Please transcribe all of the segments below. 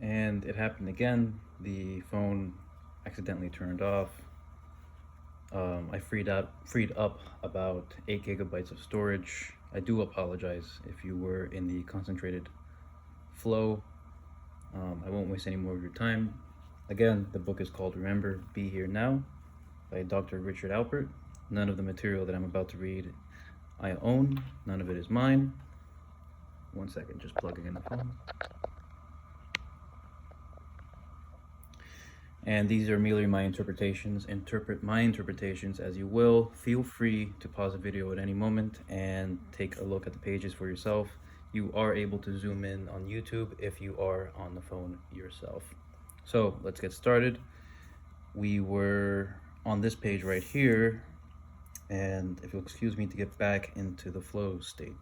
And it happened again. The phone accidentally turned off. I freed up about 8 gigabytes of storage. I do apologize if you were in the concentrated flow. I won't waste any more of your time. Again, the book is called Remember, Be Here Now by Dr. Richard Alpert. None of the material that I'm about to read I own. None of it is mine. One second, just plugging in the phone. And these are merely my interpretations. Interpret my interpretations as you will. Feel free to pause the video at any moment and take a look at the pages for yourself. You are able to zoom in on YouTube if you are on the phone yourself. So let's get started. We were on this page right here, and if you'll excuse me to get back into the flow state.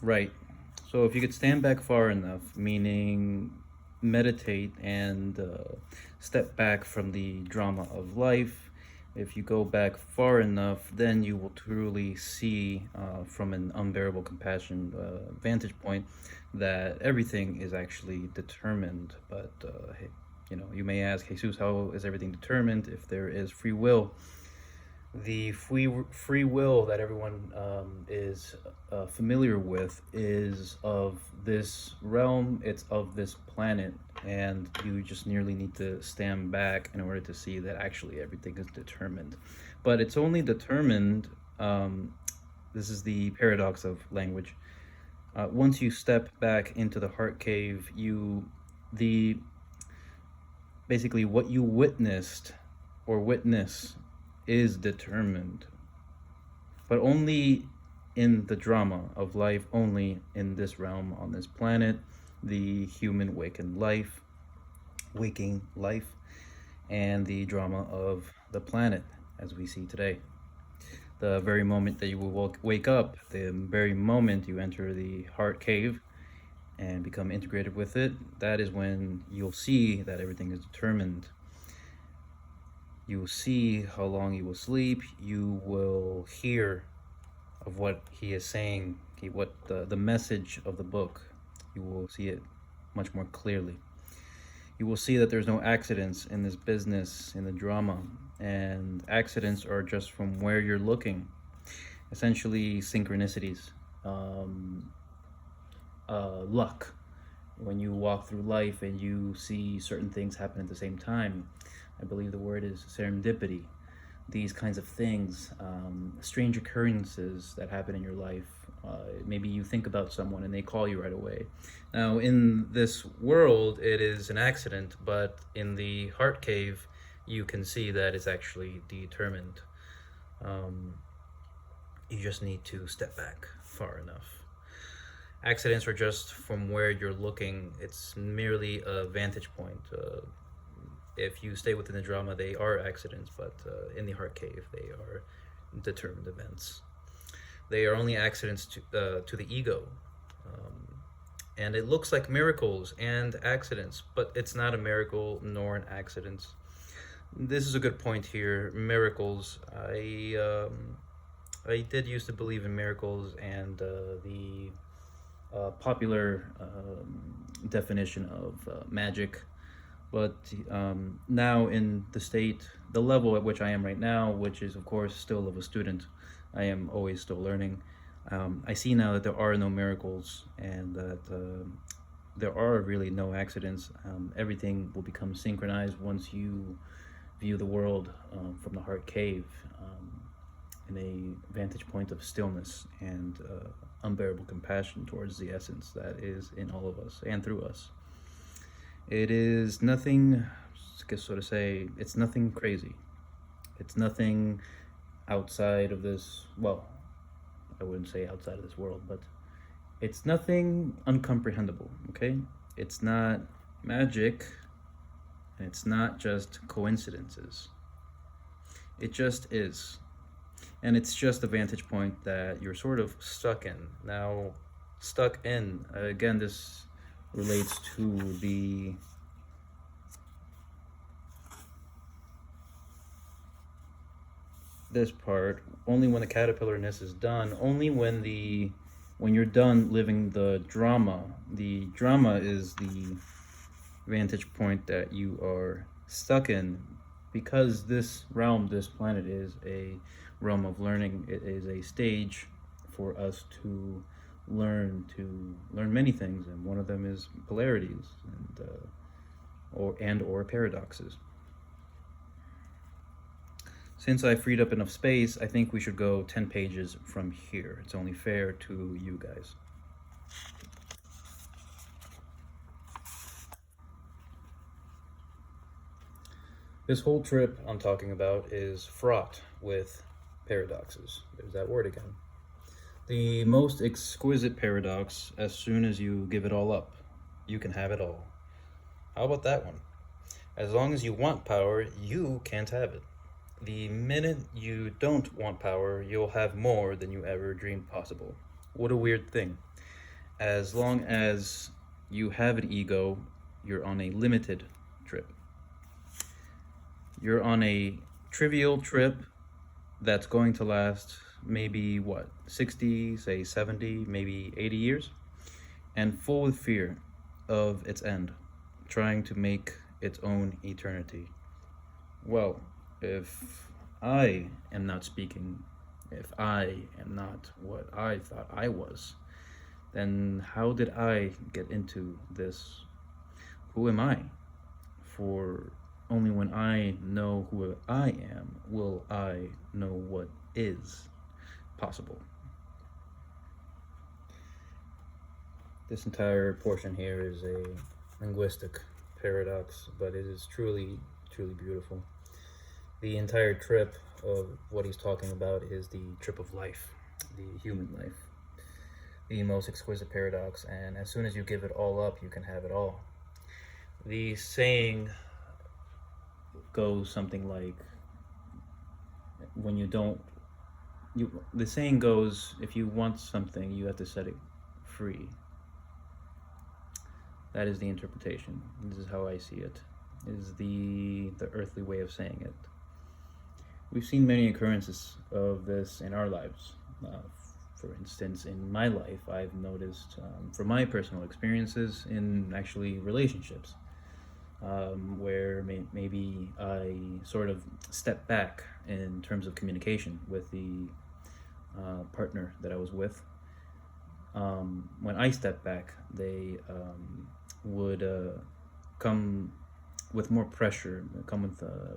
Right. So if you could stand back far enough, meaning meditate and step back from the drama of life, if you go back far enough, then you will truly see from an unbearable compassion vantage point that everything is actually determined. But hey, you may ask, Jesus, how is everything determined if there is free will? The free will that everyone is familiar with is of this realm, it's of this planet, and you just nearly need to stand back in order to see that actually everything is determined. But it's only determined, this is the paradox of language. Once you step back into the heart cave, basically what you witnessed or witness is determined, but only in the drama of life, only in this realm on this planet, the human waking life, and the drama of the planet as we see today. The very moment that you will wake up, the very moment you enter the heart cave and become integrated with it, that is when you'll see that everything is determined. You will see how long you will sleep. You will hear of what he is saying, what the message of the book. You will see it much more clearly. You will see that there's no accidents in this business, in the drama, and accidents are just from where you're looking. Essentially, synchronicities, luck. When you walk through life and you see certain things happen at the same time, I believe the word is serendipity. These kinds of things, strange occurrences that happen in your life. Maybe you think about someone and they call you right away. Now, in this world, it is an accident, but in the heart cave, you can see that it's actually determined. You just need to step back far enough. Accidents are just from where you're looking. It's merely a vantage point. If you stay within the drama, they are accidents, but in the heart cave, they are determined events. They are only accidents to the ego. And it looks like miracles and accidents, but it's not a miracle nor an accident. This is a good point here. Miracles. I did used to believe in miracles, and the popular definition of magic. But now in the level at which I am right now, which is of course still of a student, I am always still learning. I see now that there are no miracles and that there are really no accidents. Everything will become synchronized once you view the world from the heart cave in a vantage point of stillness and unbearable compassion towards the essence that is in all of us and through us. It is nothing, so to say, it's nothing crazy. It's nothing outside of this, well, I wouldn't say outside of this world, but it's nothing uncomprehendable, okay? It's not magic, and it's not just coincidences. It just is. And it's just a vantage point that you're sort of stuck in. Now, stuck in, again, this relates to this part. Only when the caterpillarness is done, only when the When you're done living the drama is the vantage point that you are stuck in, because this realm, this planet, is a realm of learning. It is a stage for us to learn many things, and one of them is polarities and or paradoxes. Since I freed up enough space, I think we should go 10 pages from here. It's only fair to you guys. This whole trip I'm talking about is fraught with paradoxes. There's that word again. The most exquisite paradox: as soon as you give it all up, you can have it all. How about that one? As long as you want power, you can't have it. The minute you don't want power, you'll have more than you ever dreamed possible. What a weird thing. As long as you have an ego, you're on a limited trip. You're on a trivial trip that's going to last maybe what, 60, say 70, maybe 80 years, and full with fear of its end, trying to make its own eternity. Well, if I am not speaking, if I am not what I thought I was, then how did I get into this? Who am I? For only when I know who I am will I know what is possible. This entire portion here is a linguistic paradox, but it is truly, truly beautiful. The entire trip of what he's talking about is the trip of life, the human life, the most exquisite paradox, and as soon as you give it all up, you can have it all. The saying goes something like, when you don't, the saying goes, if you want something, you have to set it free. That is the interpretation. This is how I see it. It is the earthly way of saying it. We've seen many occurrences of this in our lives. For instance, in my life, I've noticed, from my personal experiences in actually relationships, where maybe I sort of step back in terms of communication with the partner that I was with. When I step back, they would come with more pressure, come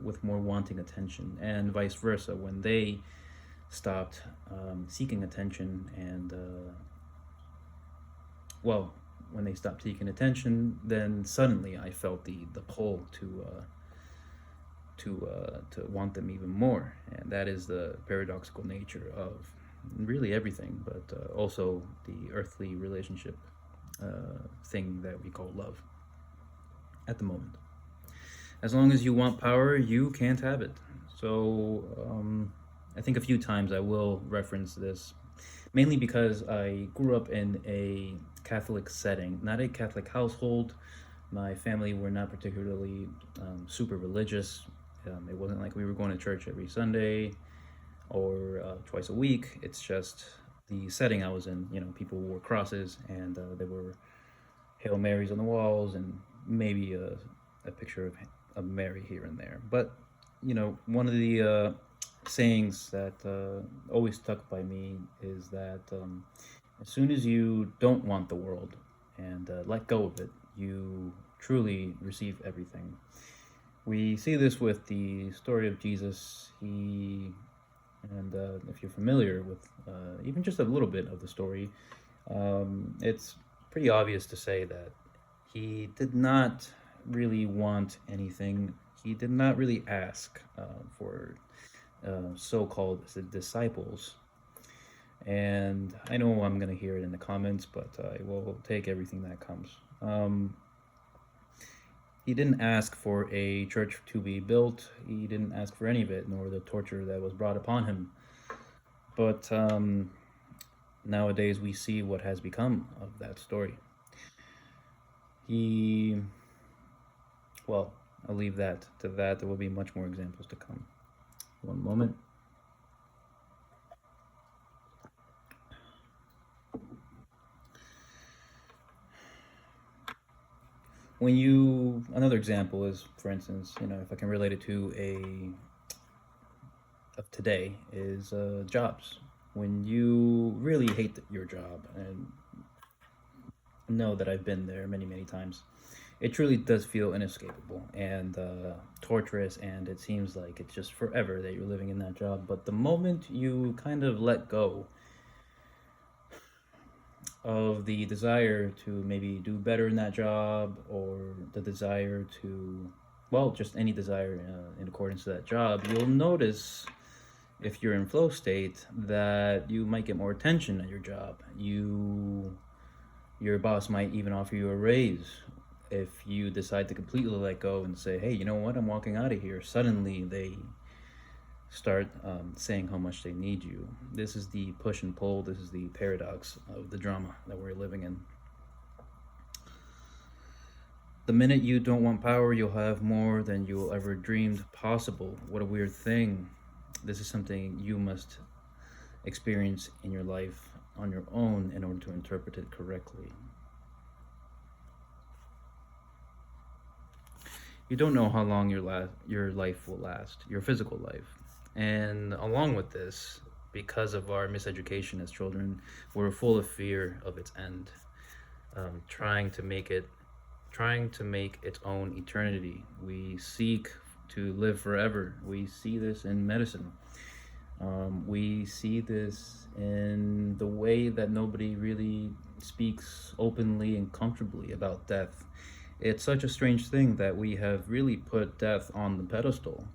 with more wanting attention, and vice versa. When they stopped seeking attention, and well, when they stopped seeking attention, then suddenly I felt the pull to want them even more, and that is the paradoxical nature of really everything, but also the earthly relationship thing that we call love at the moment. As long as you want power, you can't have it. So I think a few times I will reference this, mainly because I grew up in a Catholic setting, not a Catholic household. My family were not particularly super religious. It wasn't like we were going to church every Sunday or twice a week. It's just the setting I was in. You know, people wore crosses, and there were Hail Marys on the walls, and maybe a picture of Mary here and there. But you know, one of the sayings that always stuck by me is that as soon as you don't want the world and let go of it, you truly receive everything. We see this with the story of Jesus. And if you're familiar with even just a little bit of the story, it's pretty obvious to say that he did not really want anything. He did not really ask for so-called disciples. And I know I'm going to hear it in the comments, but I will take everything that comes. He didn't ask for a church to be built. He didn't ask for any of it, nor the torture that was brought upon him. But nowadays we see what has become of that story. Well, I'll leave that to that. There will be much more examples to come. One moment. When you, another example is, for instance, if I can relate it to a of today is jobs. When you really hate your job, and know that I've been there many, many times, it truly does feel inescapable and torturous, and it seems like it's just forever that you're living in that job. But the moment you kind of let go of the desire to maybe do better in that job, or the desire to, well, just any desire in accordance to that job, you'll notice, if you're in flow state, that you might get more attention at your job. Your boss might even offer you a raise. If you decide to completely let go and say, hey, you know what, I'm walking out of here, suddenly they start saying how much they need you. This is the push and pull. This is the paradox of the drama that we're living in. The minute you don't want power, you'll have more than you ever dreamed possible. What a weird thing. This is something you must experience in your life on your own in order to interpret it correctly. You don't know how long your life will last, your physical life. And along with this, because of our miseducation as children, we're full of fear of its end, trying to make its own eternity. We seek to live forever. We see this in medicine. We see this in the way that nobody really speaks openly and comfortably about death. It's such a strange thing that we have really put death on the pedestal.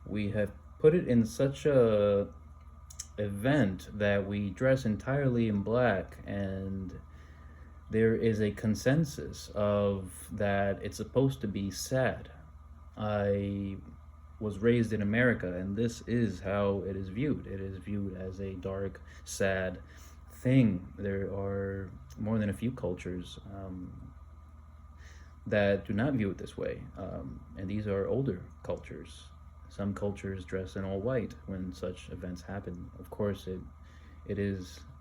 We have put it in such a event that we dress entirely in black, and there is a consensus of that it's supposed to be sad. I was raised in America, and this is how it is viewed. It is viewed as a dark, sad thing. There are more than a few cultures that do not view it this way, and these are older cultures. Some cultures dress in all white when such events happen. Of course, it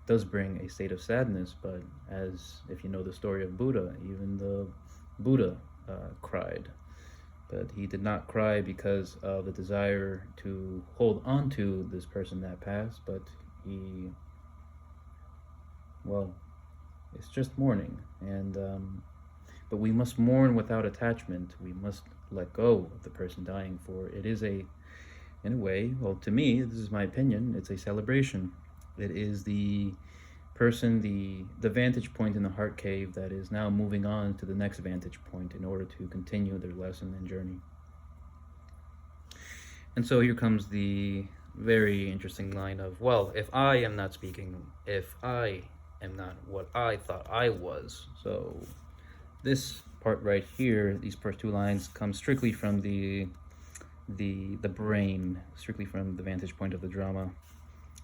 does bring a state of sadness, but as if you know the story of Buddha, even the Buddha cried. But he did not cry because of the desire to hold on to this person that passed, but well, it's just mourning. And but we must mourn without attachment. We must let go of the person dying, for it is in a way, well, to me, this is my opinion, it's a celebration. It is the person, the vantage point in the heart cave that is now moving on to the next vantage point in order to continue their lesson and journey. And so here comes the very interesting line of, well, if I am not speaking, if I am not what I thought I was. So this part right here, these first two lines, come strictly from the brain, strictly from the vantage point of the drama.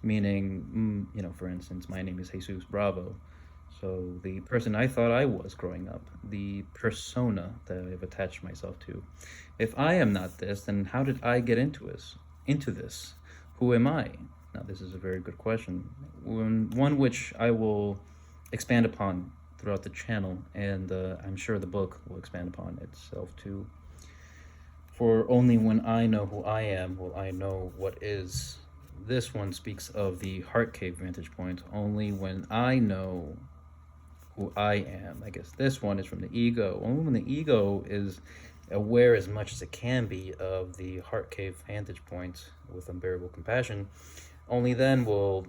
Meaning, for instance, my name is Jesus Bravo. So the person I thought I was growing up, the persona that I've attached myself to. If I am not this, then how did I get into this? Who am I? Now, this is a very good question. One which I will expand upon throughout the channel, and I'm sure the book will expand upon itself too. For only when I know who I am will I know what is. This one speaks of the heart cave vantage point. Only when I know who I am. I guess this one is from the ego. Only when the ego is aware as much as it can be of the heart cave vantage point with unbearable compassion, only then will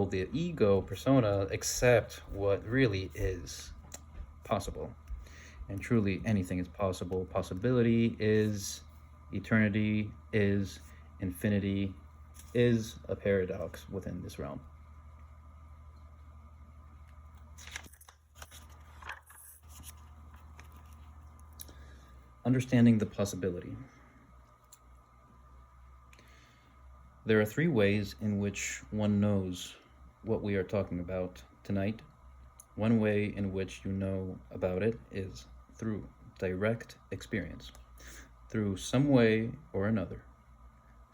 the ego persona accept what really is possible. And truly anything is possible. Possibility is eternity, is infinity, is a paradox within this realm. Understanding the possibility. There are three ways in which one knows what we are talking about tonight. One way in which you know about it is through direct experience, through some way or another,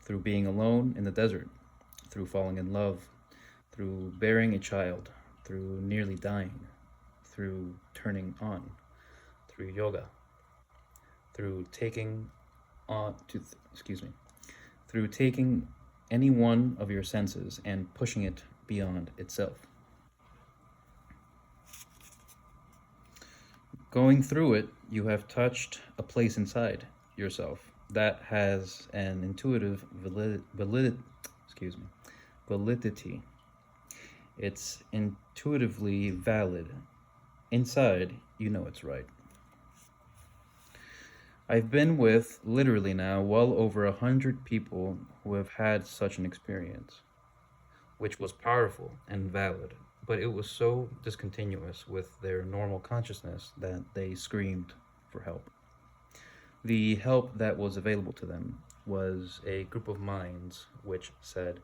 through being alone in the desert, through falling in love, through bearing a child, through nearly dying, through turning on, through yoga, through taking on to excuse me, through taking any one of your senses and pushing it beyond itself. Going through it, you have touched a place inside yourself that has an intuitive validity. It's intuitively valid. Inside, you know it's right. I've been with literally now well over 100 people who have had such an experience, which was powerful and valid, but it was so discontinuous with their normal consciousness that they screamed for help. The help that was available to them was a group of minds which said,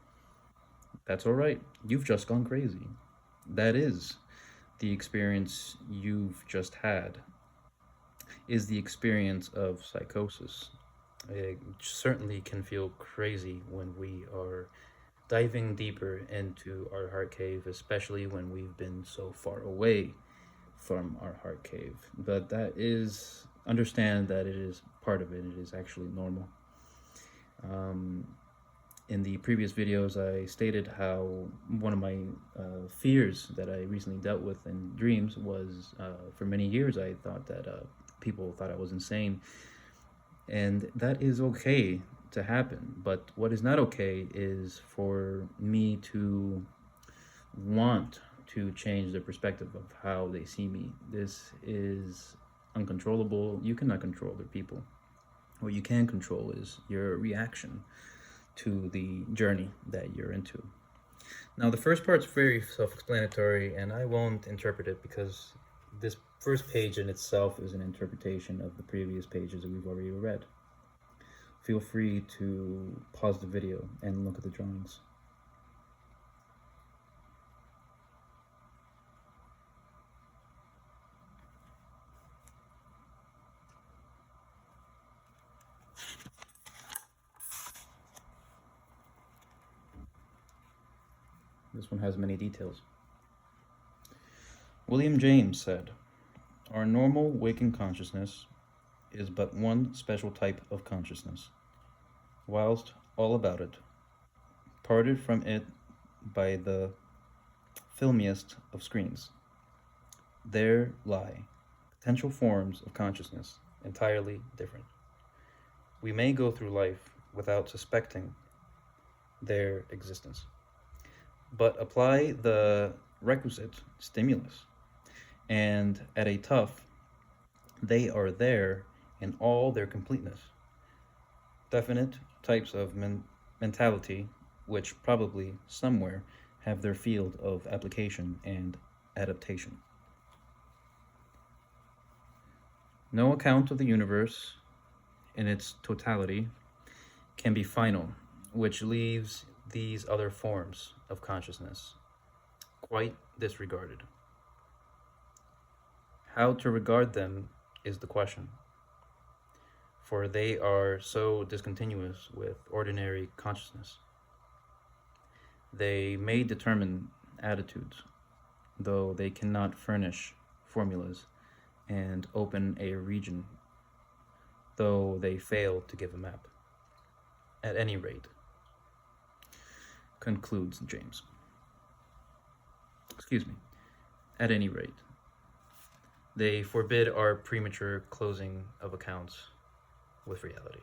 "That's all right, you've just gone crazy. That is the experience you've just had, is the experience of psychosis. It certainly can feel crazy when we are diving deeper into our heart cave, especially when we've been so far away from our heart cave. But that is, understand that it is part of it. It is actually normal. In the previous videos, I stated how one of my fears that I recently dealt with in dreams was, for many years, I thought that people thought I was insane. And that is okay to happen. But what is not okay is for me to want to change the perspective of how they see me. This is uncontrollable. You cannot control other people. What you can control is your reaction to the journey that you're into. Now, the first part's very self-explanatory, and I won't interpret it because this first page in itself is an interpretation of the previous pages that we've already read. Feel free to pause the video and look at the drawings. This one has many details. William James said, "Our normal waking consciousness is but one special type of consciousness, whilst all about it, parted from it by the filmiest of screens, there lie potential forms of consciousness entirely different. We may go through life without suspecting their existence, but apply the requisite stimulus, and at a tough, they are there in all their completeness. Definite types of mentality, which probably somewhere have their field of application and adaptation. No account of the universe in its totality can be final, which leaves these other forms of consciousness quite disregarded. How to regard them is the question, for they are so discontinuous with ordinary consciousness. They may determine attitudes, though they cannot furnish formulas and open a region, though they fail to give a map. At any rate," concludes James. At any rate, they forbid our premature closing of accounts with reality,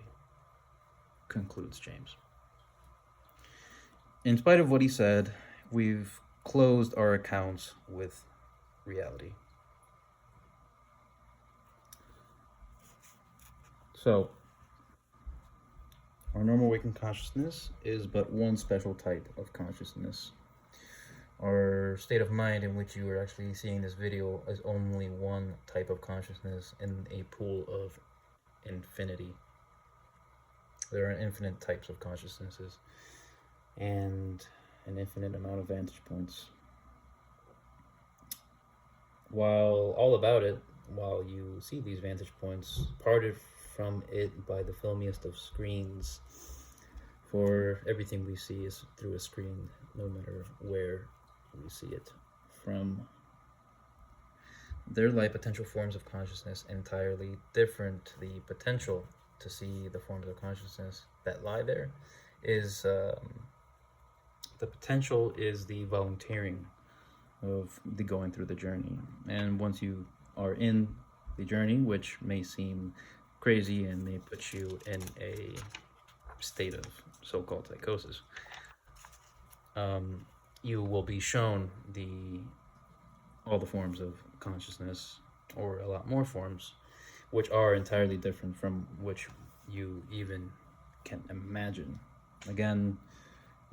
concludes James. In spite of what he said, we've closed our accounts with reality. So, our normal waking consciousness is but one special type of consciousness. Our state of mind in which you are actually seeing this video is only one type of consciousness in a pool of infinity. There are infinite types of consciousnesses and an infinite amount of vantage points. While all about it, while you see these vantage points, parted from it by the filmiest of screens, for everything we see is through a screen, no matter where we see it from. There lie potential forms of consciousness entirely different. The potential to see the forms of consciousness that lie there is the potential is the volunteering of the going through the journey. And once you are in the journey, which may seem crazy and may put you in a state of so-called psychosis, you will be shown all the forms of consciousness, or a lot more forms, which are entirely different from which you even can imagine. Again,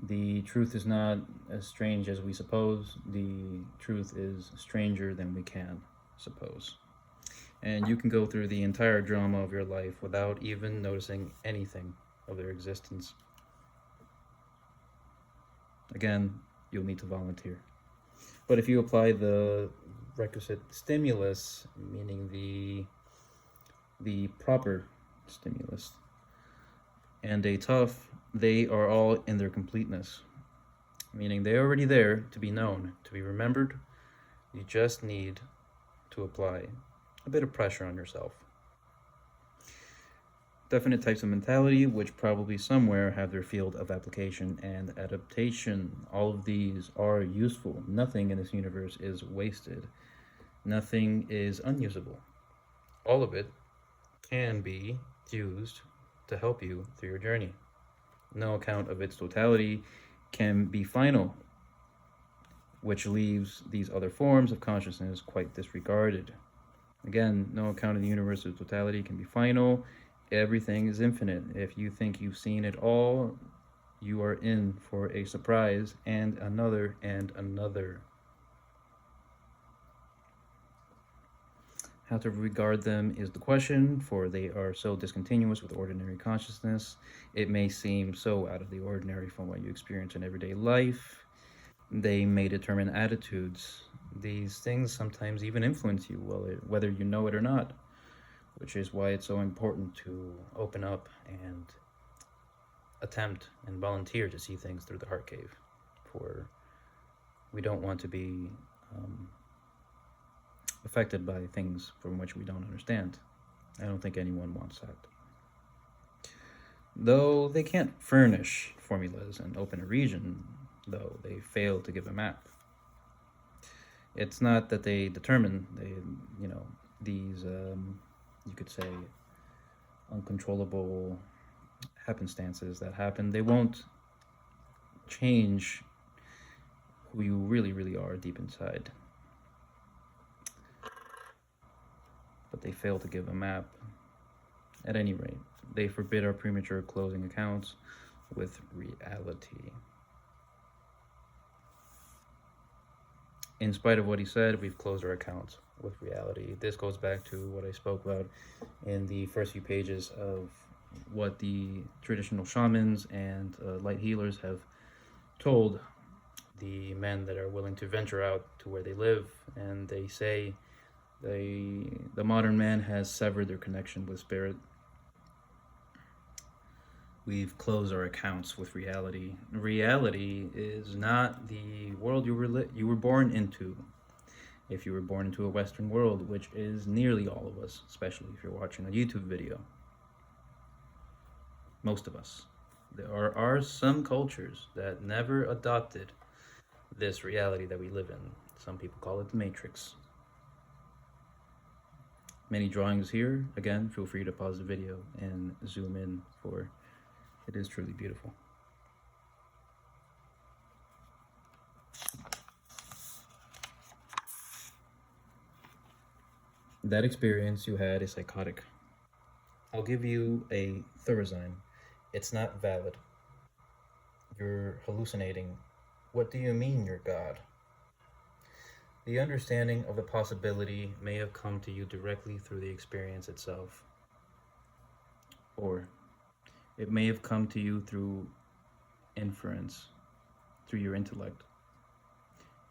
the truth is not as strange as we suppose. The truth is stranger than we can suppose. And you can go through the entire drama of your life without even noticing anything of their existence. Again, you'll need to volunteer. But if you apply the requisite stimulus, meaning the proper stimulus, and a tough, they are all in their completeness, meaning they're already there to be known, to be remembered. You just need to apply a bit of pressure on yourself. Definite types of mentality, which probably somewhere have their field of application and adaptation. All of these are useful. Nothing in this universe is wasted. Nothing is unusable. All of it can be used to help you through your journey. No account of its totality can be final, which leaves these other forms of consciousness quite disregarded. Again, no account of the universe's totality can be final. Everything is infinite. If you think you've seen it all, you are in for a surprise, and another and another. How to regard them is the question, for they are so discontinuous with ordinary consciousness. It may seem so out of the ordinary from what you experience in everyday life. They may determine attitudes. These things sometimes even influence you, whether you know it or not, which is why it's so important to open up and attempt and volunteer to see things through the heart cave. For we don't want to be affected by things from which we don't understand. I don't think anyone wants that. Though they can't furnish formulas and open a region, though they fail to give a map. It's not that they determine, these, you could say, uncontrollable happenstances that happen. They won't change who you really, really are deep inside. But they fail to give a map. At any rate, they forbid our premature closing accounts with reality. In spite of what he said, we've closed our accounts with reality. This goes back to what I spoke about in the first few pages of what the traditional shamans and light healers have told the men that are willing to venture out to where they live. And they say the modern man has severed their connection with spirit. We've closed our accounts with reality. Reality is not the world you were born into. If you were born into a Western world, which is nearly all of us, especially if you're watching a YouTube video. Most of us. There are some cultures that never adopted this reality that we live in. Some people call it the Matrix. Many drawings here. Again, feel free to pause the video and zoom in, for it is truly beautiful. That experience you had is psychotic. I'll give you a Thurazine. It's not valid. You're hallucinating. What do you mean you're God? The understanding of the possibility may have come to you directly through the experience itself. Or it may have come to you through inference, through your intellect.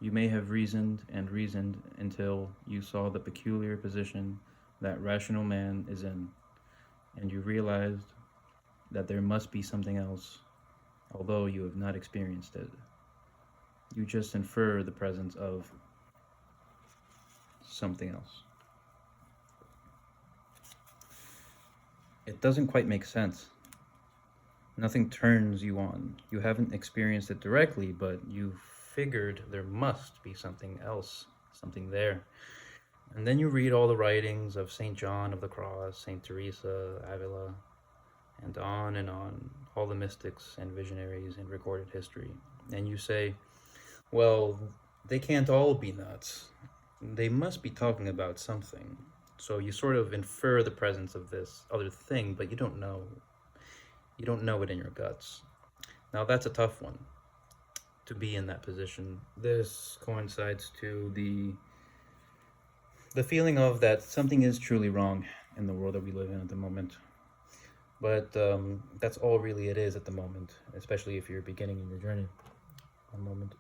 You may have reasoned and reasoned until you saw the peculiar position that rational man is in, and you realized that there must be something else, although you have not experienced it. You just infer the presence of something else. It doesn't quite make sense. Nothing turns you on. You haven't experienced it directly, but you figured there must be something else, something there. And then you read all the writings of St. John of the Cross, St. Teresa, Avila, and on, all the mystics and visionaries in recorded history. And you say, well, they can't all be nuts. They must be talking about something. So you sort of infer the presence of this other thing, but you don't know. You don't know it in your guts. Now that's a tough one, to be in that position. This coincides to the feeling of that something is truly wrong in the world that we live in at the moment. But that's all really it is at the moment, especially if you're beginning in your journey. One moment.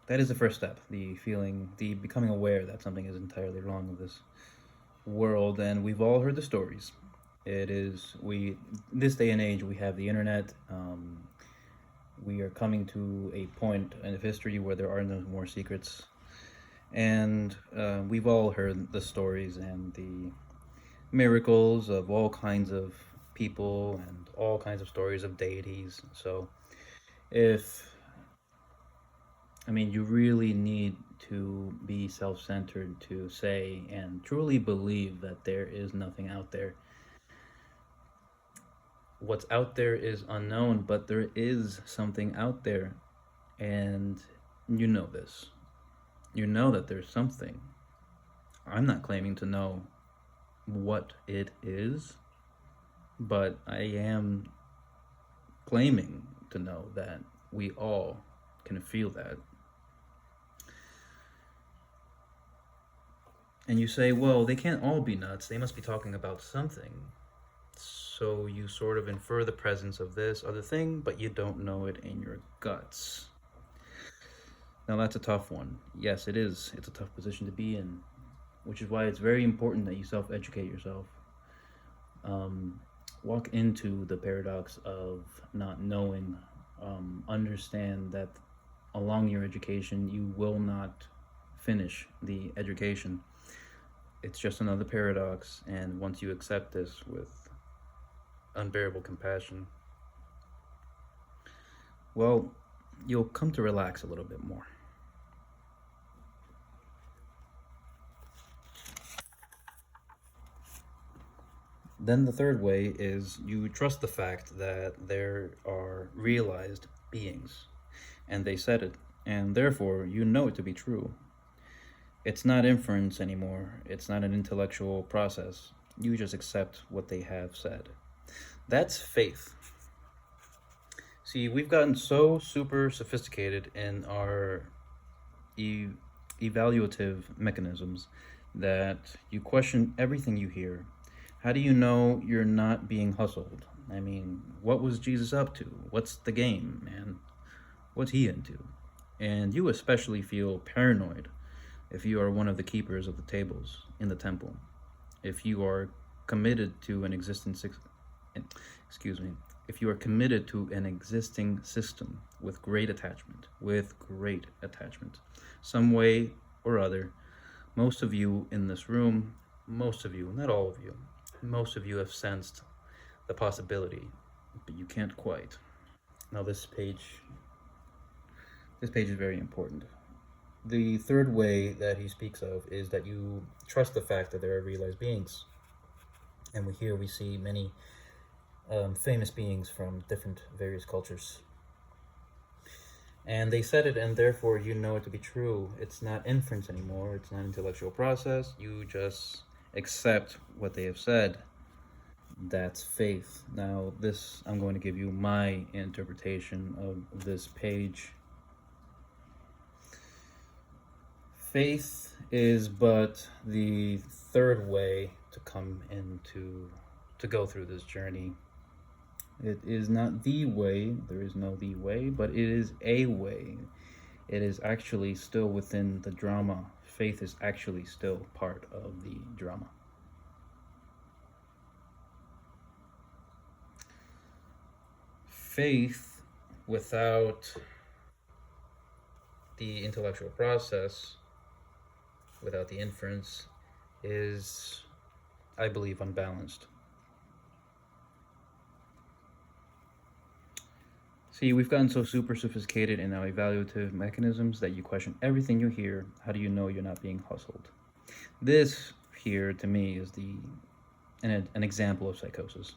That is the first step, the feeling, the becoming aware that something is entirely wrong with this world. And we've all heard the stories. It is, this day and age, we have the internet. We are coming to a point in history where there are no more secrets. And we've all heard the stories and the miracles of all kinds of people and all kinds of stories of deities. So you really need to be self-centered to say and truly believe that there is nothing out there. What's out there is unknown, but there is something out there, and you know this. You know that there's something. I'm not claiming to know what it is, but I am claiming to know that we all can feel that. And you say, well, they can't all be nuts. They must be talking about something. So you sort of infer the presence of this other thing, but you don't know it in your guts. Now that's a tough one. Yes, it is. It's a tough position to be in, which is why it's very important that you self-educate yourself. Walk into the paradox of not knowing. Understand that along your education, you will not finish the education. It's just another paradox, and once you accept this with unbearable compassion, well, you'll come to relax a little bit more. Then the third way is you trust the fact that there are realized beings, and they said it, and therefore you know it to be true. It's not inference anymore. It's not an intellectual process. You just accept what they have said. That's faith. See, we've gotten so super sophisticated in our evaluative mechanisms that you question everything you hear. How do you know you're not being hustled? I mean, what was Jesus up to? What's the game, man? What's he into? And you especially feel paranoid if you are one of the keepers of the tables in the temple. If you are committed to an if you are committed to an existing system with great attachment, some way or other, most of you in this room, most of you, not all of you, most of you have sensed the possibility, but you can't quite. Now this page is very important. The third way that he speaks of is that you trust the fact that there are realized beings. And we see many famous beings from different various cultures. And they said it, and therefore you know it to be true. It's not inference anymore. It's not an intellectual process. You just accept what they have said. That's faith. Now, I'm going to give you my interpretation of this page. Faith is but the third way to to go through this journey. It is not the way, there is no the way, but it is a way. It is actually still within the drama. Faith is actually still part of the drama. Faith without the intellectual process without the inference is, I believe, unbalanced. See, we've gotten so super sophisticated in our evaluative mechanisms that you question everything you hear. How do you know you're not being hustled? This here, to me, is an example of psychosis.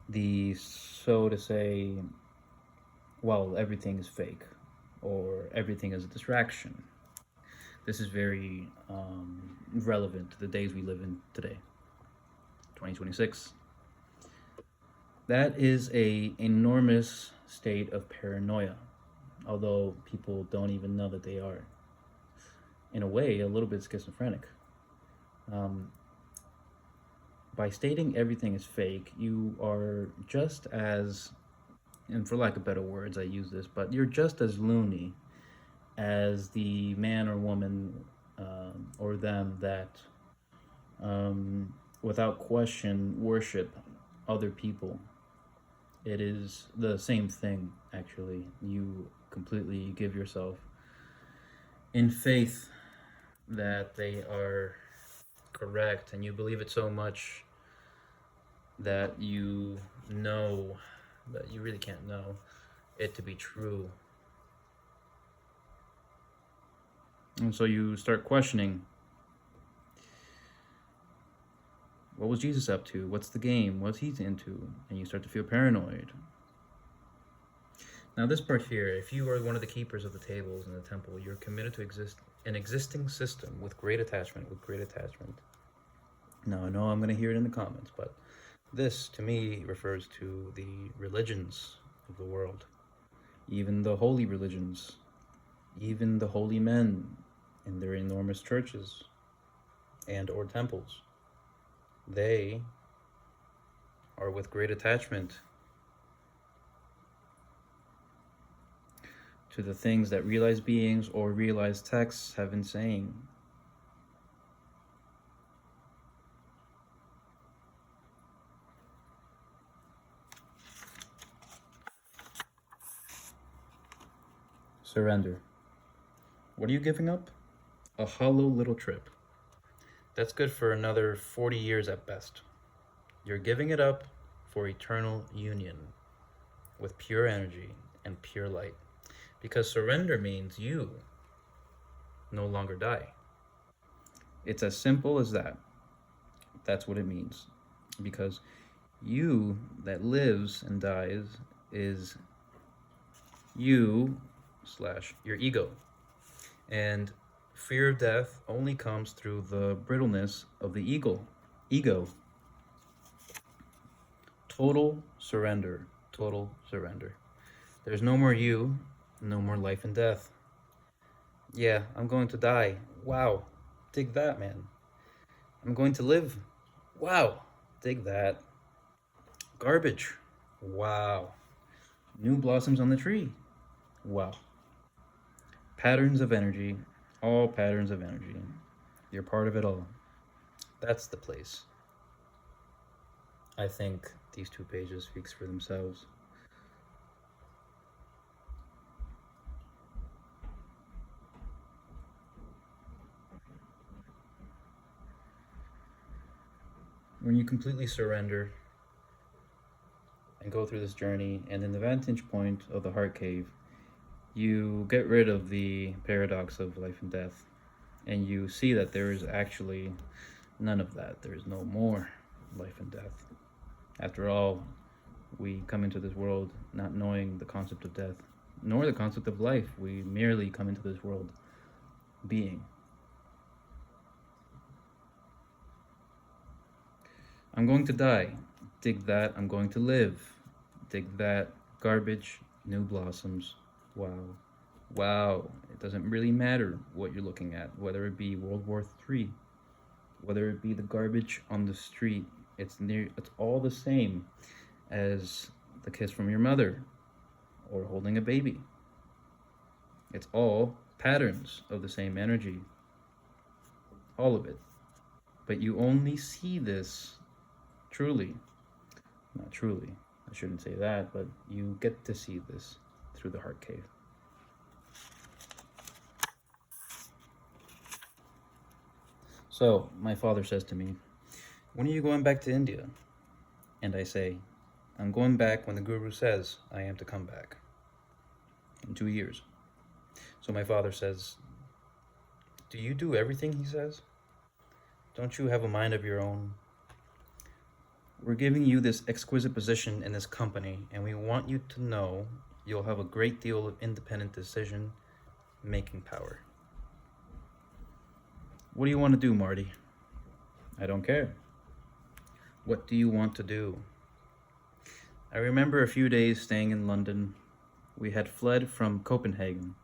The, so to say, well, everything is fake, or everything is a distraction. This is very relevant to the days we live in today, 2026. That is a enormous state of paranoia, although people don't even know that they are. In a way, a little bit schizophrenic. By stating everything is fake, you are just as, and for lack of better words, I use this, but you're just as loony as the man or woman or them that, without question, worship other people. It is the same thing, actually. You completely give yourself in faith that they are correct, and you believe it so much that you know, but you really can't know it to be true. And so you start questioning, what was Jesus up to? What's the game? What's he into? And you start to feel paranoid. Now, this part here, if you are one of the keepers of the tables in the temple, you're committed to an existing system with great attachment, Now, I know I'm going to hear it in the comments, but this, to me, refers to the religions of the world, even the holy religions, even the holy men in their enormous churches and or temples. They are with great attachment to the things that realized beings or realized texts have been saying. Surrender. What are you giving up? A hollow little trip. That's good for another 40 years at best. You're giving it up for eternal union with pure energy and pure light. Because surrender means you no longer die. It's as simple as that. That's what it means. Because you that lives and dies is you / your ego. And fear of death only comes through the brittleness of the ego. Total surrender. There's no more you, no more life and death. Yeah, I'm going to die. Wow, dig that, man. I'm going to live. Wow, dig that. Garbage. Wow. New blossoms on the tree. Wow. Patterns of energy, all patterns of energy. You're part of it all. That's the place. I think these 2 pages speaks for themselves. When you completely surrender and go through this journey, and in the vantage point of the heart cave, you get rid of the paradox of life and death, and you see that there is actually none of that. There is no more life and death. After all, we come into this world not knowing the concept of death, nor the concept of life. We merely come into this world being. I'm going to die. Dig that. I'm going to live. Dig that. Garbage. New blossoms. Wow. It doesn't really matter what you're looking at, whether it be World War III, whether it be the garbage on the street. It's all the same as the kiss from your mother or holding a baby. It's all patterns of the same energy. All of it. But you only see this truly. Not truly. I shouldn't say that, but you get to see this through the heart cave. So my father says to me, "When are you going back to India?" And I say, "I'm going back when the guru says I am to come back. In 2 years." So my father says, "Do you do everything he says? Don't you have a mind of your own? We're giving you this exquisite position in this company, and we want you to know you'll have a great deal of independent decision making power." "What do you want to do, Marty?" "I don't care." "What do you want to do?" I remember a few days staying in London. We had fled from Copenhagen,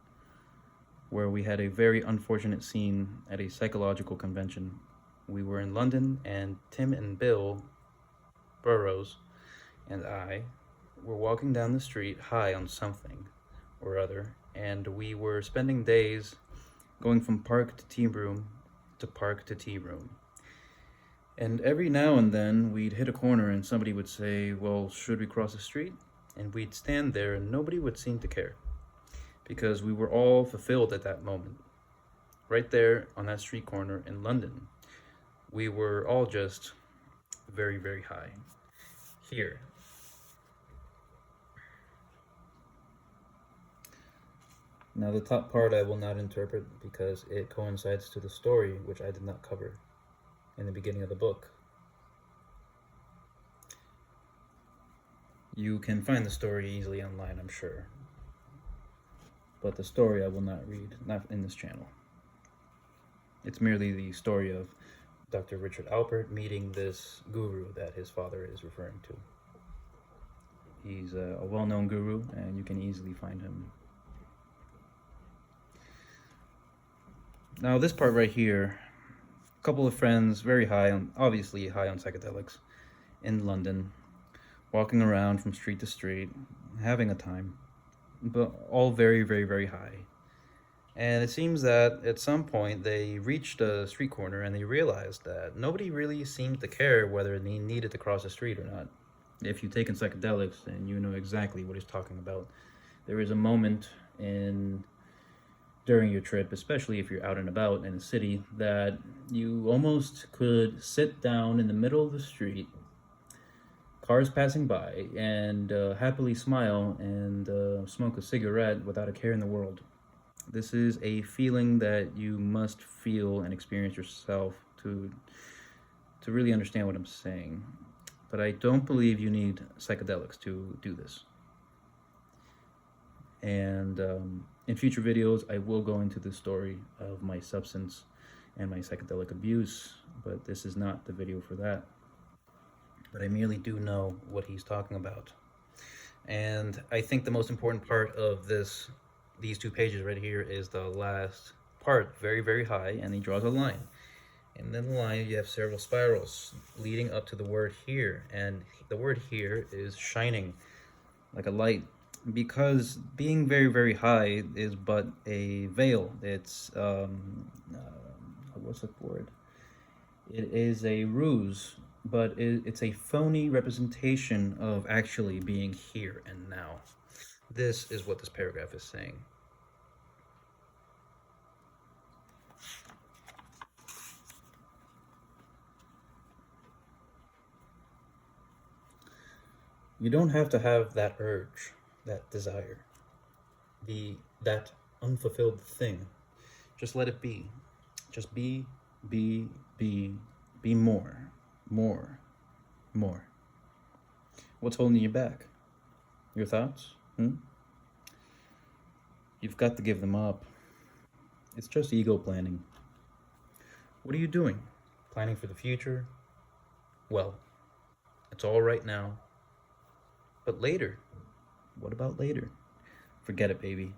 where we had a very unfortunate scene at a psychological convention. We were in London, and Tim and Bill Burrows and I were walking down the street high on something or other, and we were spending days going from park to tea room to park to tea room. And every now and then we'd hit a corner and somebody would say, "Well, should we cross the street?" And we'd stand there and nobody would seem to care, because we were all fulfilled at that moment. Right there on that street corner in London, we were all just very, very high. Here. Now the top part I will not interpret because it coincides to the story, which I did not cover in the beginning of the book. You can find the story easily online, I'm sure. But the story I will not read, not in this channel. It's merely the story of Dr. Richard Alpert meeting this guru that his father is referring to. He's a well-known guru, and you can easily find him. Now this part right here, a couple of friends, very high on, obviously high on psychedelics, in London, walking around from street to street, having a time, but all very, very, very high. And it seems that at some point they reached a street corner and they realized that nobody really seemed to care whether they needed to cross the street or not. If you've taken psychedelics, then you know exactly what he's talking about. There is a moment during your trip, especially if you're out and about in a city, that you almost could sit down in the middle of the street, cars passing by, and happily smile and smoke a cigarette without a care in the world. This is a feeling that you must feel and experience yourself to really understand what I'm saying. But I don't believe you need psychedelics to do this. And in future videos, I will go into the story of my substance and my psychedelic abuse, but this is not the video for that. But I merely do know what he's talking about. And I think the most important part of these 2 pages right here is the last part, very, very high, and he draws a line. And then the line, you have several spirals leading up to the word here, and the word here is shining like a light, because being very, very high is but a veil. It's what's the word? It is a ruse, but it's a phony representation of actually being here and now. This is what this paragraph is saying. You don't have to have that urge, that desire, that unfulfilled thing. Just let it be. Just be more, more, more. What's holding you back? Your thoughts? You've got to give them up. It's just ego planning. What are you doing? Planning for the future? Well, it's all right now. But later? What about later? Forget it, baby.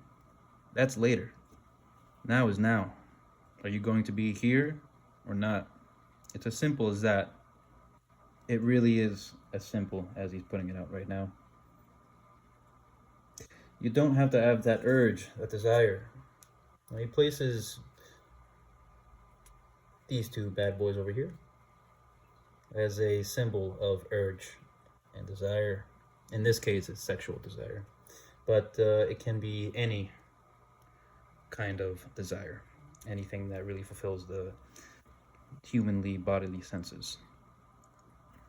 That's later. Now is now. Are you going to be here or not? It's as simple as that. It really is as simple as he's putting it out right now. You don't have to have that urge, that desire. He places these 2 bad boys over here as a symbol of urge and desire. In this case, it's sexual desire. but it can be any kind of desire, anything that really fulfills the humanly bodily senses.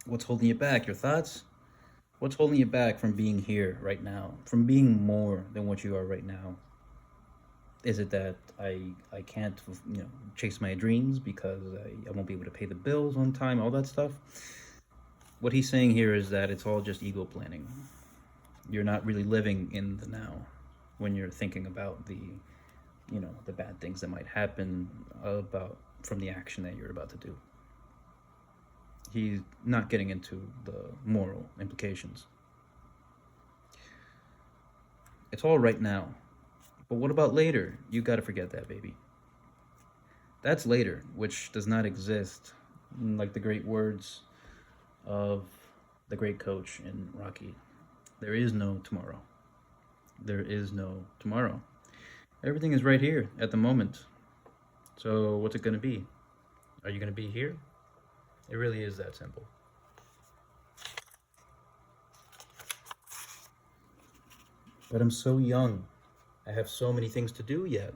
What's holding you back? Your thoughts? What's holding you back from being here right now, from being more than what you are right now? Is it that I can't chase my dreams because I won't be able to pay the bills on time, all that stuff? What he's saying here is that it's all just ego planning. You're not really living in the now when you're thinking about the bad things that might happen about from the action that you're about to do. He's not getting into the moral implications. It's all right now. But what about later? You gotta forget that, baby. That's later, which does not exist. Like the great words of the great coach in Rocky. There is no tomorrow. There is no tomorrow. Everything is right here at the moment. So what's it gonna be? Are you gonna be here? It really is that simple. But I'm so young. I have so many things to do yet.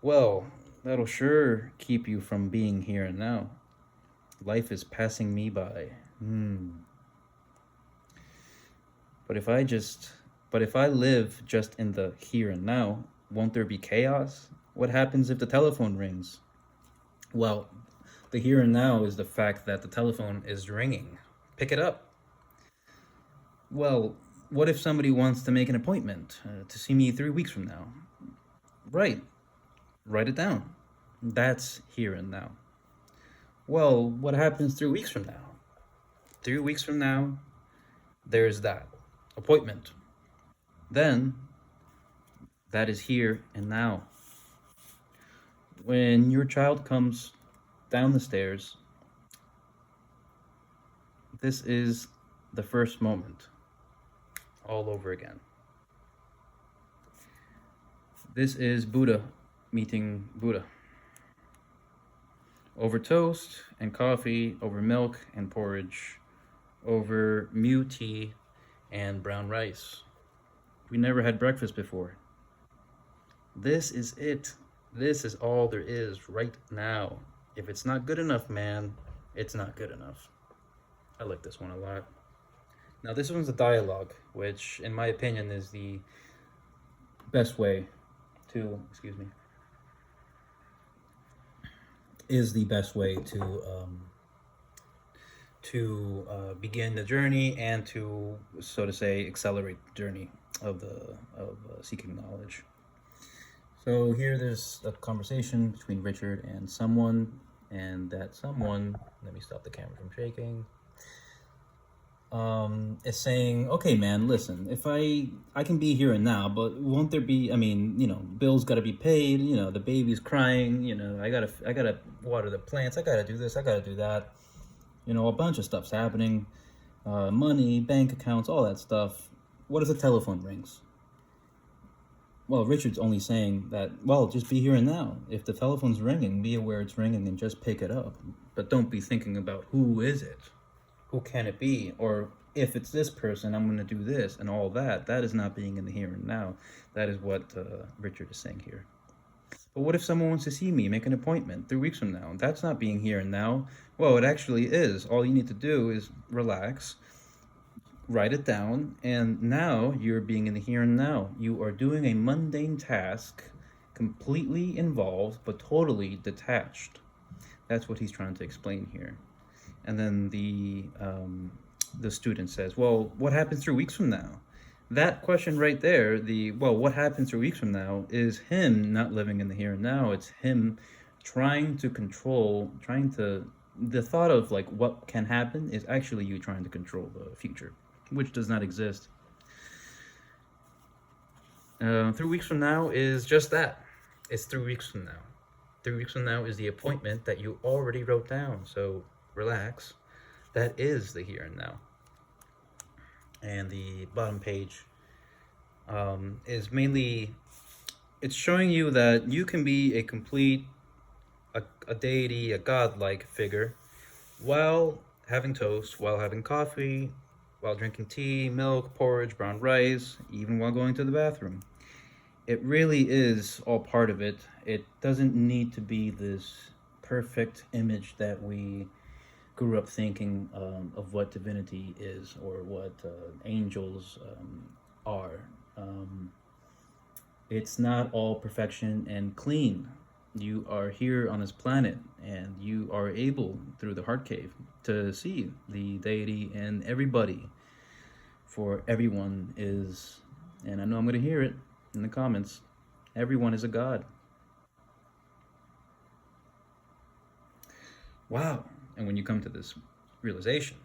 Well, that'll sure keep you from being here and now. Life is passing me by. But if I live just in the here and now, won't there be chaos? What happens if the telephone rings? Well, the here and now is the fact that the telephone is ringing. Pick it up. Well, what if somebody wants to make an appointment to see me 3 weeks from now? Right. Write it down. That's here and now. Well, what happens 3 weeks from now? 3 weeks from now, there's that appointment. Then, that is here and now. When your child comes down the stairs, this is the first moment all over again. This is Buddha meeting Buddha. Over toast and coffee, over milk and porridge, over mu tea and brown rice. We never had breakfast before. This is it. This is all there is right now. If it's not good enough, man, it's not good enough. I like this one a lot. Now, this one's a dialogue, which, in my opinion, is the best way to, begin the journey and to, so to say, accelerate the journey of seeking knowledge. So here there's a conversation between Richard and someone, and that someone, let me stop the camera from shaking, is saying, okay, man, listen, if I can be here and now, but won't there be, bills gotta be paid, the baby's crying, I gotta water the plants, I gotta do this, I gotta do that, a bunch of stuff's happening, money, bank accounts, all that stuff. What if the telephone rings? Well, Richard's only saying that, well, just be here and now. If the telephone's ringing, be aware it's ringing and just pick it up. But don't be thinking about who is it? Who can it be? Or if it's this person, I'm going to do this and all that. That is not being in the here and now. That is what Richard is saying here. But what if someone wants to see me, make an appointment 3 weeks from now? That's not being here and now. Well, it actually is. All you need to do is relax, write it down, and now you're being in the here and now. You are doing a mundane task, completely involved, but totally detached. That's what he's trying to explain here. And then the student says, well, what happens 3 weeks from now? That question right there, what happens 3 weeks from now, is him not living in the here and now. It's him trying to control, the thought of like what can happen is actually you trying to control the future, which does not exist. 3 weeks from now is just that. It's 3 weeks from now. 3 weeks from now is the appointment that you already wrote down. So relax. That is the here and now. And the bottom page is mainly, it's showing you that you can be a complete, a deity, a godlike figure, while having toast, while having coffee, while drinking tea, milk, porridge, brown rice, even while going to the bathroom. It really is all part of it. It doesn't need to be this perfect image that we grew up thinking of what divinity is or what angels are. Um, it's not all perfection and clean. You are here on this planet and you are able, through the heart cave, to see the deity and everybody. For everyone is, and I know I'm going to hear it in the comments, everyone is a god. Wow. And when you come to this realization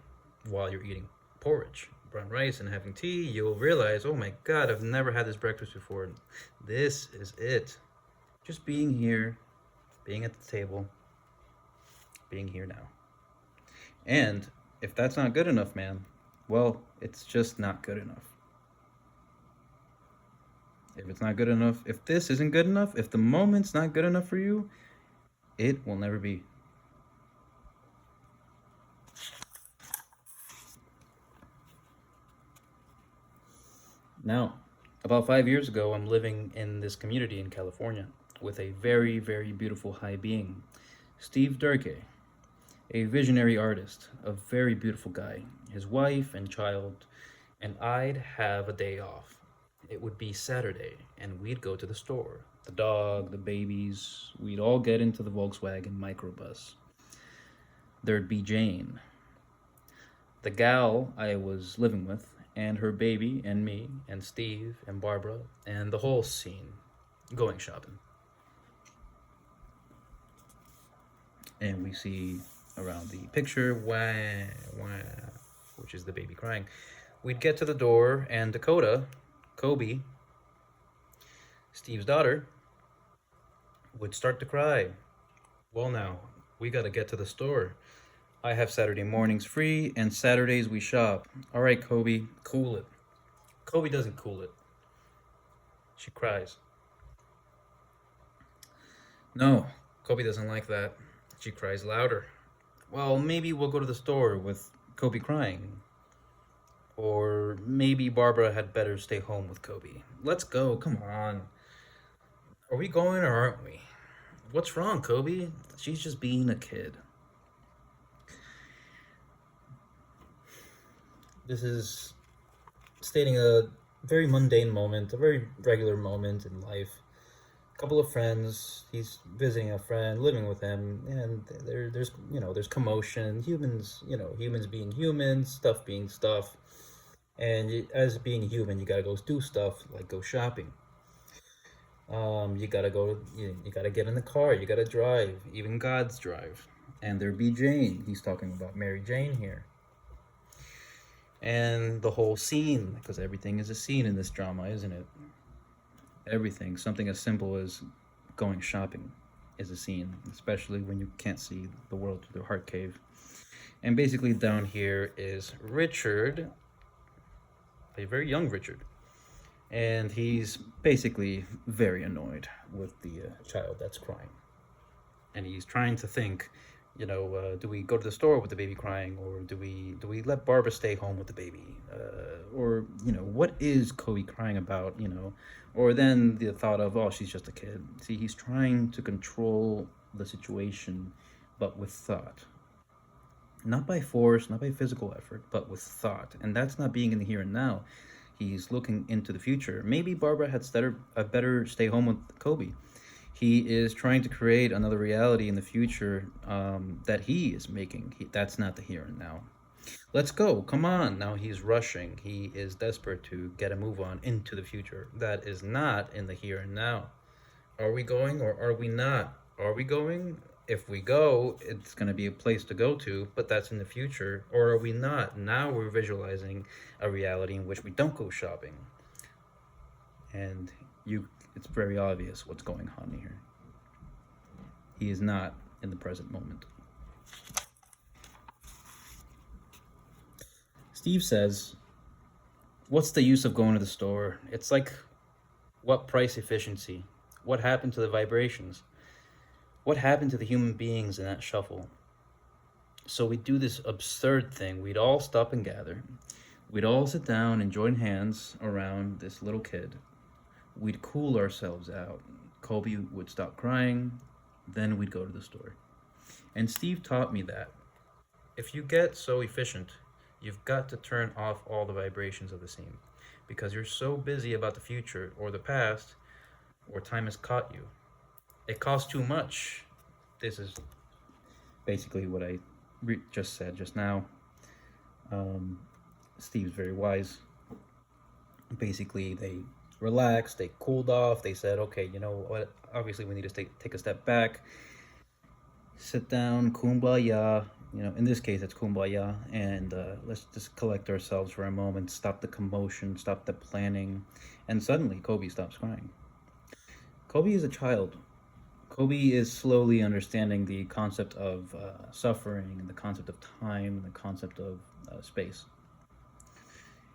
while you're eating porridge, brown rice, and having tea, you'll realize, oh my god, I've never had this breakfast before. This is it. Just being here, being at the table, being here now. And if that's not good enough, man, well, it's just not good enough. If it's not good enough, if this isn't good enough, if the moment's not good enough for you, it will never be. Now, about 5 years ago, I'm living in this community in California with a very, very beautiful high being, Steve Durkee, a visionary artist, a very beautiful guy, his wife and child, and I'd have a day off. It would be Saturday, and we'd go to the store. The dog, the babies, we'd all get into the Volkswagen microbus. There'd be Jane, the gal I was living with, and her baby, and me, and Steve, and Barbara, and the whole scene going shopping. And we see around the picture, wah, wah, which is the baby crying. We'd get to the door, and Dakota, Kobe, Steve's daughter, would start to cry. Well, now, we gotta get to the store. I have Saturday mornings free, and Saturdays we shop. All right, Kobe, cool it. Kobe doesn't cool it. She cries. No, Kobe doesn't like that. She cries louder. Well, maybe we'll go to the store with Kobe crying. Or maybe Barbara had better stay home with Kobe. Let's go, come on. Are we going or aren't we? What's wrong, Kobe? She's just being a kid. This is stating a very mundane moment, a very regular moment in life. A couple of friends, he's visiting a friend, living with him, and there's commotion. Humans being humans, stuff being stuff. And as being human, you gotta go do stuff like go shopping. You gotta go. You gotta get in the car. You gotta drive. Even gods drive. And there be Jane. He's talking about Mary Jane here. And the whole scene, because everything is a scene in this drama, isn't it? Everything, something as simple as going shopping, is a scene, especially when you can't see the world through the heart cave. And basically, down here is Richard, a very young Richard, and he's basically very annoyed with the child that's crying. And he's trying to think, do we go to the store with the baby crying, or do we let Barbara stay home with the baby, or what is Kobe crying about, or then the thought of, oh, she's just a kid. See, he's trying to control the situation, but with thought, not by force, not by physical effort, but with thought. And that's not being in the here and now. He's looking into the future. Maybe Barbara had better stay home with Kobe. He is trying to create another reality in the future that he is making. That's not the here and now. Let's go. Come on. Now he's rushing. He is desperate to get a move on into the future. That is not in the here and now. Are we going or are we not? Are we going? If we go, it's going to be a place to go to, but that's in the future. Or are we not? Now we're visualizing a reality in which we don't go shopping. And it's very obvious what's going on here. He is not in the present moment. Steve says, what's the use of going to the store? It's like, what price efficiency? What happened to the vibrations? What happened to the human beings in that shuffle? So we do this absurd thing. We'd all stop and gather. We'd all sit down and join hands around this little kid. We'd cool ourselves out. Kobe would stop crying, then we'd go to the store. And Steve taught me that if you get so efficient, you've got to turn off all the vibrations of the scene because you're so busy about the future or the past or time has caught you. It costs too much. This is basically what I just said just now. Um, Steve's very wise. Basically, they relaxed, they cooled off, they said, okay, you know what? Obviously, we need to take a step back, sit down, kumbaya. You know, in this case, it's kumbaya, and let's just collect ourselves for a moment, stop the commotion, stop the planning, and suddenly Kobe stops crying. Kobe is a child. Kobe is slowly understanding the concept of suffering and the concept of time and the concept of space.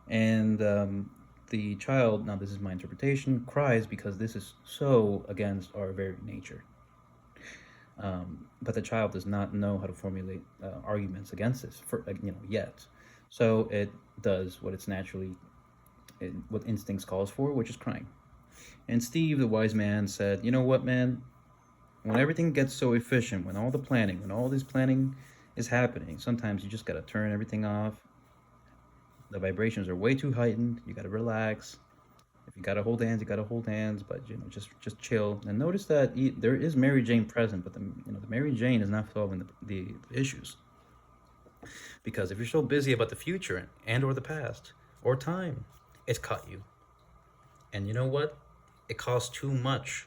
And the child, now this is my interpretation, cries because this is so against our very nature. But the child does not know how to formulate arguments against this, yet. So it does what it's naturally, what instincts calls for, which is crying. And Steve, the wise man, said, "You know what, man? When everything gets so efficient, when all this planning is happening, sometimes you just gotta turn everything off. The vibrations are way too heightened. You gotta relax. If you gotta hold hands, you gotta hold hands, but just chill. And notice that there is Mary Jane present, but the Mary Jane is not solving the issues. Because if you're so busy about the future and or the past or time, it's caught you. And you know what? It costs too much."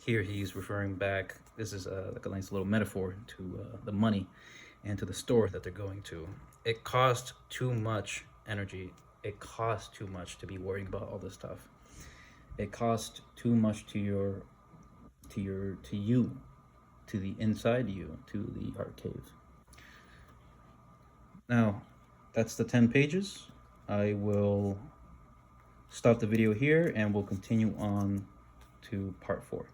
Here he's referring back. This is like a nice little metaphor to the money and to the store that they're going to. It costs too much energy. It costs too much to be worrying about all this stuff. It costs too much to you, to the inside you, to the art cave. Now, that's the 10 pages. I will stop the video here and we'll continue on to part 4.